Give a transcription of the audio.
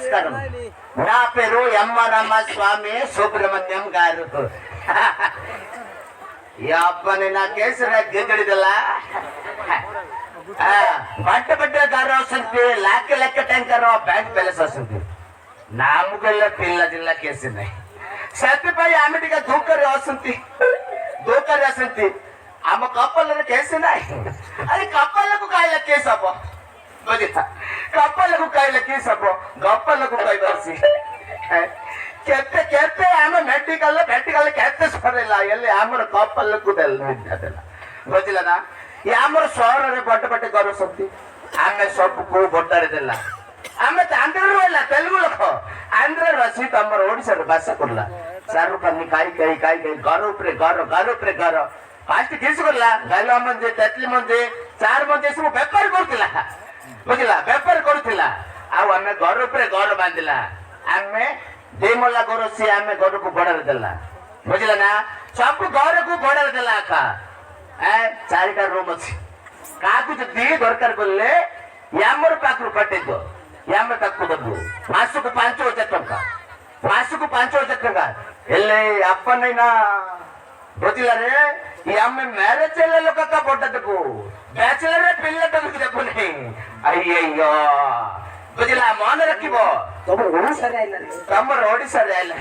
నమస్కారం. నా పేరు ఎమ్మ రామస్వామి సుబ్రహ్మణ్యం గారు. ఈ అబ్బని నా కేసు గిద్దడిదಲ್ಲ ಬಟ್ಟ ಬಟ್ಟೆ ದಾರ ವಸಂತಿ ಲೆಕ್ಕ ಲೆಕ್ಕ ಟ್ಯಾಂಕರ್ ಬ್ಯಾಂಕ್ ಬ್ಯಾಲೆನ್ಸ್ వస్తుంది నాముగల్ల పిల్లదిల్ల కేసినాయి సత్తిపై ఆమెటిగా దూకరి వసంతి ఆమె కప్పలను కేసినాయి అది కప్పలకు కాయల కేసపో కప్పలకు కాయల కేసపో గప్పలకు కాయ బర్సి ಕೆತ್ತೆ ಆಮೇಲೆ ಮೆಡಿಕಲ್ ಕೆತ್ತೆ ಸರಿಲ್ಲ ಎಲ್ಲಿ ಆಮರ ಕಪ್ಪಲ್ಲಕ್ಕೂ ಗೊತ್ತಿಲ್ಲದ ಯಾಮರ ಸೋರರೆ ಬಟ್ಟೆ ಗೌರವಿಸಂತಿ ಆಮೇಲೆ ಸೊಪ್ಪು ಬೊಟ್ಟಾರಿದಿಲ್ಲ ಆಮೇಲೆ ಆಂಧ್ರ ಇಲ್ಲ ತೆಲುಗುలకు ಆಂಧ್ರ ರಸಿ ತಮ್ಮರು ಓಡಿಸಾರು ಬಸ್ ಕೊಡ್ಲ ಸಾರು ಕಣ್ಣಿ ಕಾಯಿ ಗೌರವ ಫಾಸ್ಟ್ తీసుకుಲ್ಲ ಗಲ್ಲ ಮಂದಿ ತೆತ್ಲಿ ಮಂದಿ ಚಾರ್ ಮಂದಿ ಬೆಪ್ಪರ್ ಕೊಡ್ತಿಲ್ಲ ಗೊತ್ತಿಲ್ಲ ಬೆಪ್ಪರ್ ಕೊಡ್ತಿಲ್ಲ ಅವು ಆಮೇಲೆ ಗೌರವ ಬಂದಿಲ್ಲ ಆಮೇಲೆ ದೇಮಲ್ಲ ಗೌರವಿಸಿ ಆಮೇಲೆ ಗೌರವಕ್ಕೂ ಗೋಡರದಲ್ಲ ಬುଝିଲା ନା ସବୁ ଗୌରକୁ ଗୋଡରେ ଦେଲା ଆକା ଚାରିଟା ରୁମ୍ ଅଛି କାହାକୁ ଯଦି ଦରକାର କଲେ ଆମର ପାଖରୁ କଟେଇଦ ଆମେ ତାକୁ ଦେବୁ ମାସକୁ 5,000 ଟଙ୍କା ହେଲେ ଆପଣ ନା ବୁଝିଲା ରେ ଆମେ ମ୍ୟାରେଜ ହେଲେ ଲୋକ କା ବଡ ଦେବୁ ବ୍ୟାଚଲର ପିଲାଟା ଦେବୁ ନାହିଁ ಅಯ್ಯಯ್ಯೋ ବୁଝିଲା ମନେ ରଖିବ ତମର ଓଡିଶାରେ ଆଇଲା